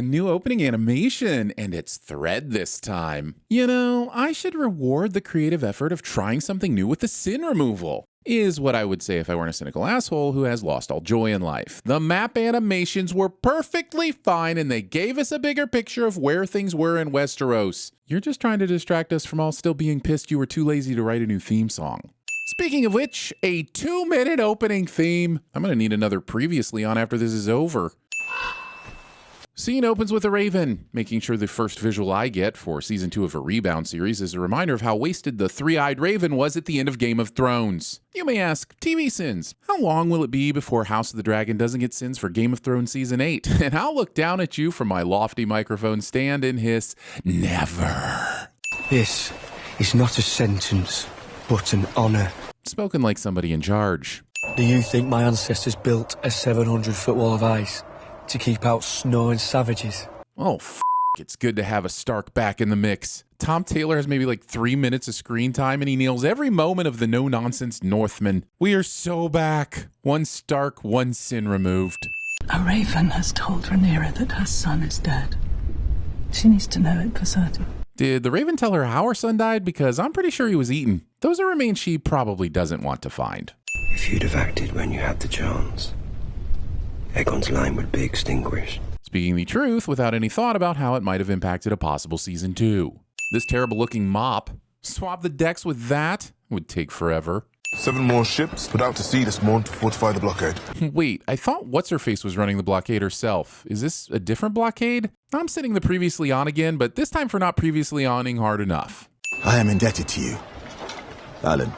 new opening animation, and it's thread this time. You know, I should reward the creative effort of trying something new with the sin removal, is what I would say if I weren't a cynical asshole who has lost all joy in life. The map animations were perfectly fine, and they gave us a bigger picture of where things were in Westeros. You're just trying to distract us from all still being pissed you were too lazy to write a new theme song. Speaking of which, a 2-minute opening theme. I'm gonna need another previously on after this is over. Scene opens with a raven, making sure the first visual I get for season 2 of a Rebound series is a reminder of how wasted the three-eyed raven was at the end of Game of Thrones. You may ask, TVSins, how long will it be before House of the Dragon doesn't get sins for Game of Thrones season 8? And I'll look down at you from my lofty microphone stand and hiss, never. This is not a sentence, but an honor. Spoken like somebody in charge. Do you think my ancestors built a 700-foot wall of ice to keep out snow and savages? Oh, it's good to have a Stark back in the mix. Tom Taylor has maybe like 3 minutes of screen time and he nails every moment of the no-nonsense Northman. We are so back. One Stark, one sin removed. A raven has told Rhaenyra that her son is dead. She needs to know it for certain. Did the raven tell her how her son died? Because I'm pretty sure he was eaten. Those are remains she probably doesn't want to find. If you'd have acted when you had the chance, Aegon's line would be extinguished. Speaking the truth without any thought about how it might have impacted a possible season 2. This terrible looking mop, swap the decks with that, would take forever. 7 more ships put out to sea this morning to fortify the blockade. Wait, I thought What's-Her-Face was running the blockade herself. Is this a different blockade? I'm sitting the previously on again, but this time for not previously awning hard enough. I am indebted to you, Alan.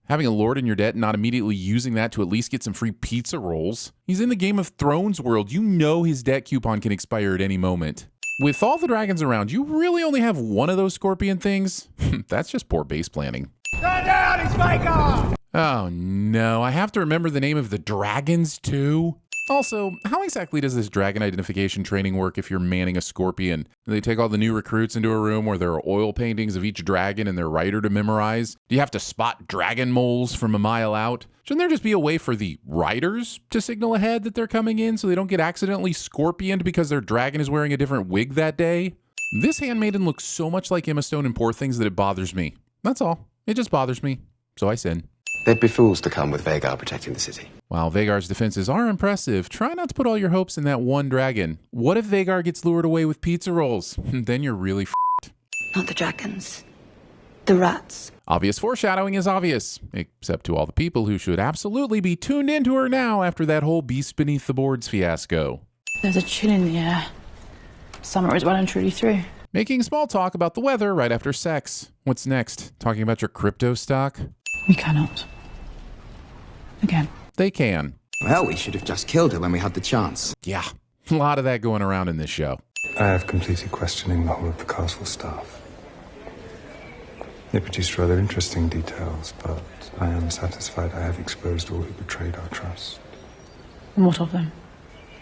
Having a lord in your debt and not immediately using that to at least get some free pizza rolls. He's in the Game of Thrones world. You know his debt coupon can expire at any moment. With all the dragons around, you really only have one of those scorpion things? That's just poor base planning. Stand down, it's Vhagar! Oh no, I have to remember the name of the dragons too? Also, how exactly does this dragon identification training work if you're manning a scorpion? Do they take all the new recruits into a room where there are oil paintings of each dragon and their rider to memorize? Do you have to spot dragon moles from a mile out? Shouldn't there just be a way for the riders to signal ahead that they're coming in so they don't get accidentally scorpioned because their dragon is wearing a different wig that day? This handmaiden looks so much like Emma Stone in Poor Things that it bothers me. That's all. It just bothers me. So I sin. They'd be fools to come with Vhagar protecting the city. While Vhagar's defenses are impressive, try not to put all your hopes in that one dragon. What if Vhagar gets lured away with pizza rolls? Then you're really f***ed. Not the dragons. The rats. Obvious foreshadowing is obvious, except to all the people who should absolutely be tuned into her now after that whole Beast Beneath the Boards fiasco. There's a chill in the air. Summer is well and truly through. Making small talk about the weather right after sex. What's next? Talking about your crypto stock? We cannot. Again. They can. Well, we should have just killed her when we had the chance. Yeah, a lot of that going around in this show. I have completed questioning the whole of the castle staff. They produced rather interesting details, but I am satisfied I have exposed all who betrayed our trust. And what of them?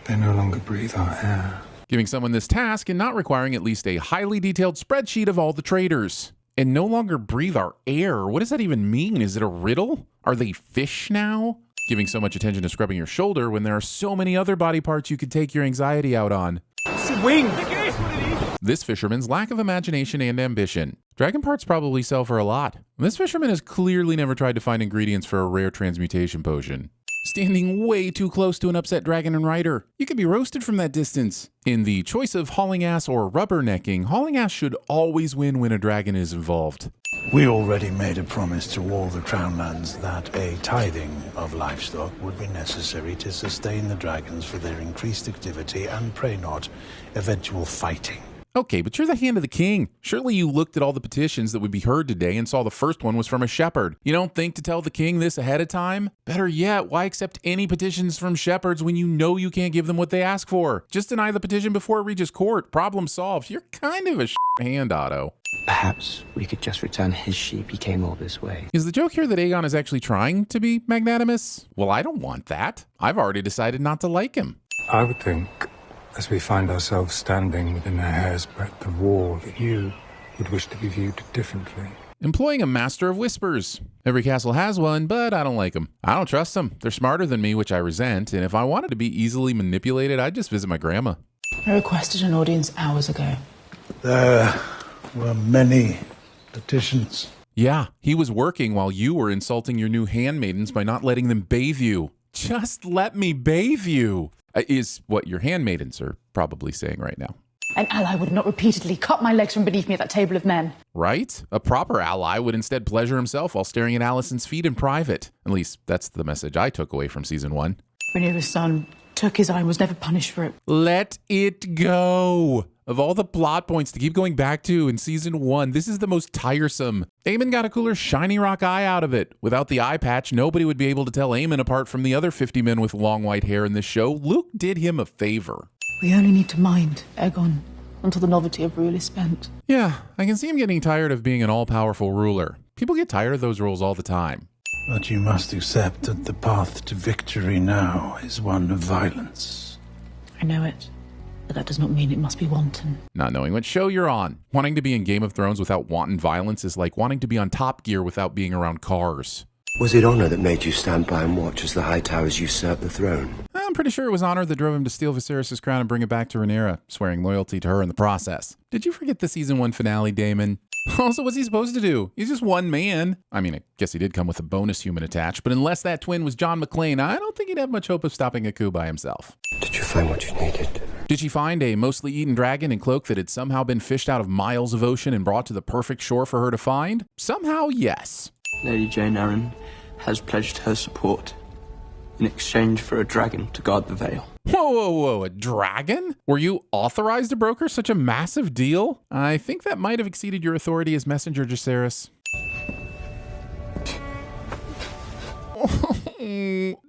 They no longer breathe our air. Giving someone this task and not requiring at least a highly detailed spreadsheet of all the traitors. And no longer breathe our air. What does that even mean? Is it a riddle? Are they fish now? Giving so much attention to scrubbing your shoulder when there are so many other body parts you could take your anxiety out on. Swing! This fisherman's lack of imagination and ambition. Dragon parts probably sell for a lot. This fisherman has clearly never tried to find ingredients for a rare transmutation potion. Standing way too close to an upset dragon and rider. You could be roasted from that distance. In the choice of hauling ass or rubbernecking, hauling ass should always win when a dragon is involved. We already made a promise to all the Crownlands that a tithing of livestock would be necessary to sustain the dragons for their increased activity and, pray not, eventual fighting. Okay, but you're the hand of the king. Surely you looked at all the petitions that would be heard today and saw the first one was from a shepherd. You don't think to tell the king this ahead of time? Better yet, why accept any petitions from shepherds when you know you can't give them what they ask for? Just deny the petition before it reaches court. Problem solved. You're kind of a hand, Otto. Perhaps we could just return his sheep he came all this way. Is the joke here that Aegon is actually trying to be magnanimous? Well, I don't want that. I've already decided not to like him. I would think, as we find ourselves standing within a hair's breadth of wall, that you would wish to be viewed differently. employing a master of whispers. Every castle has one, but I don't like them. I don't trust them. They're smarter than me, which I resent, and if I wanted to be easily manipulated, I'd just visit my grandma. I requested an audience hours ago. There were many petitions. Yeah, he was working while you were insulting your new handmaidens by not letting them bathe you. Just let me bathe you, is what your handmaidens are probably saying right now. An ally would not repeatedly cut my legs from beneath me at that table of men. Right? A proper ally would instead pleasure himself while staring at Alicent's feet in private. At least, that's the message I took away from season 1. Rhaenyra's son took his eye and was never punished for it. Let it go. Of all the plot points to keep going back to in season 1, this is the most tiresome. Aemon got a cooler shiny rock eye out of it. Without the eye patch, nobody would be able to tell Aemon apart from the other 50 men with long white hair in this show. Luke did him a favor. We only need to mind Aegon until the novelty of rule is spent. Yeah, I can see him getting tired of being an all-powerful ruler. People get tired of those roles all the time. But you must accept that the path to victory now is one of violence. I know it, but that does not mean it must be wanton. Not knowing what show you're on. Wanting to be in Game of Thrones without wanton violence is like wanting to be on Top Gear without being around cars. Was it honor that made you stand by and watch as the High Towers usurped the throne? I'm pretty sure it was honor that drove him to steal Viserys' crown and bring it back to Rhaenyra, swearing loyalty to her in the process. Did you forget the season 1 finale, Daemon? Also, what's he supposed to do? He's just one man. I mean, I guess he did come with a bonus human attached, but unless that twin was John McClane, I don't think he'd have much hope of stopping a coup by himself. Did you find what you needed? Did she find a mostly eaten dragon and cloak that had somehow been fished out of miles of ocean and brought to the perfect shore for her to find? Somehow, yes. Lady Jane Arryn has pledged her support in exchange for a dragon to guard the Vale. Whoa, whoa, whoa, a dragon? Were you authorized to broker such a massive deal? I think that might have exceeded your authority as messenger, Jacaerys.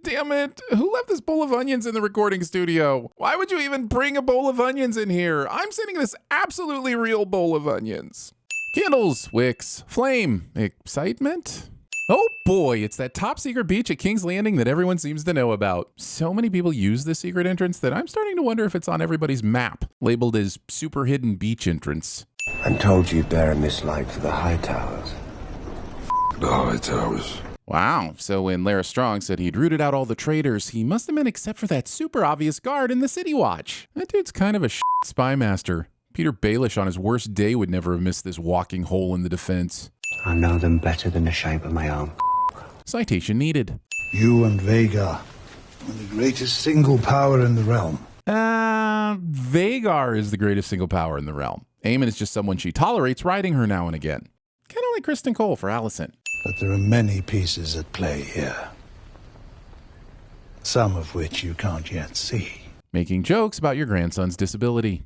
Damn it. Who left this bowl of onions in the recording studio? Why would you even bring a bowl of onions in here? I'm sending this absolutely real bowl of onions. Candles, wicks, flame, excitement? Oh boy, it's that top secret beach at King's Landing that everyone seems to know about. So many people use this secret entrance that I'm starting to wonder if it's on everybody's map, labeled as super hidden beach entrance. I'm told you bear a mislike for the High Towers. The High Towers. Wow, so when Lara Strong said he'd rooted out all the traitors, he must have meant except for that super obvious guard in the City Watch. That dude's kind of a spy master. Peter Baelish on his worst day would never have missed this walking hole in the defense. I know them better than the shape of my arm. Citation needed. You and Vhagar are the greatest single power in the realm. Vhagar is the greatest single power in the realm. Aemon is just someone she tolerates riding her now and again. Kind of like Kristen Cole for Alicent. But there are many pieces at play here. Some of which you can't yet see. Making jokes about your grandson's disability.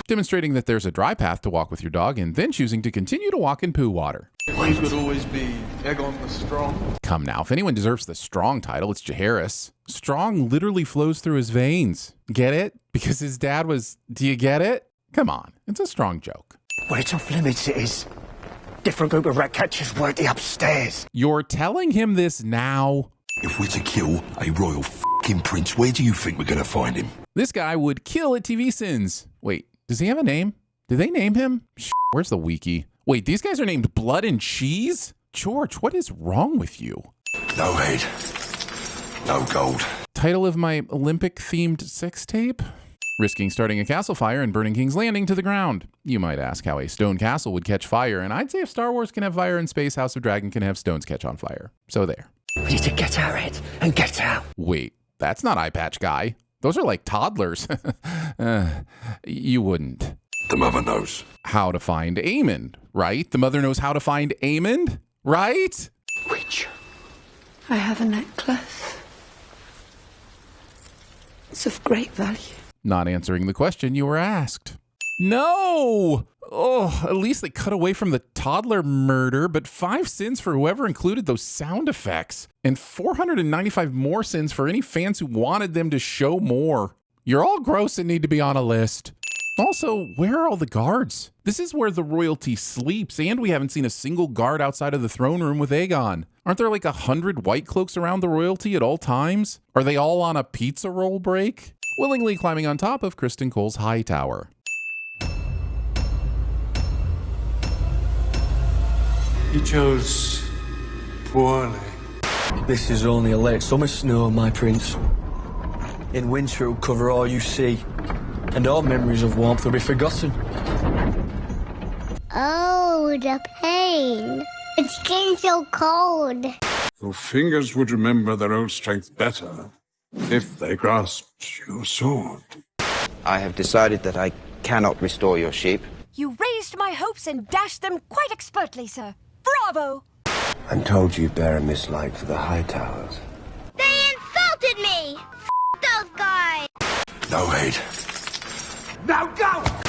Demonstrating that there's a dry path to walk with your dog and then choosing to continue to walk in poo water. It would always be Aegon the Strong. Come now, if anyone deserves the Strong title, it's Jacaerys. Strong literally flows through his veins. Get it? Because his dad was... Do you get it? Come on, it's a strong joke. Weight off limits it is. Different group of rat catchers working upstairs. You're telling him this now? If we're to kill a royal f***ing prince, where do you think we're going to find him? This guy would kill at TVSins. Wait, does he have a name? Did they name him? Where's the wiki? Wait, these guys are named Blood and Cheese? George, what is wrong with you? No head. No gold. Title of my Olympic-themed sex tape? Risking starting a castle fire and burning King's Landing to the ground. You might ask how a stone castle would catch fire, and I'd say if Star Wars can have fire in space, House of Dragon can have stones catch on fire. So there. We need to get our head and get out. Wait, that's not Eye Patch Guy. Those are like toddlers. You wouldn't. The mother knows. How to find Aemon, right? The mother knows how to find Aemon, right? Which? I have a necklace. It's of great value. Not answering the question you were asked. No! Oh, at least they cut away from the toddler murder, but 5 sins for whoever included those sound effects, and 495 more sins for any fans who wanted them to show more. You're all gross and need to be on a list. Also, where are all the guards? This is where the royalty sleeps, and we haven't seen a single guard outside of the throne room with Aegon. Aren't there like 100 white cloaks around the royalty at all times? Are they all on a pizza roll break? Willingly climbing on top of Kristen Cole's high tower. You chose poorly. This is only a late summer snow, my prince. In winter it'll cover all you see, and all memories of warmth will be forgotten. Oh, the pain. It's getting so cold. Your fingers would remember their old strength better if they grasped your sword. I have decided that I cannot restore your sheep. You raised my hopes and dashed them quite expertly, sir. Bravo! I'm told you bear a mislike for the high towers. They insulted me! F those guys! No head. Now go!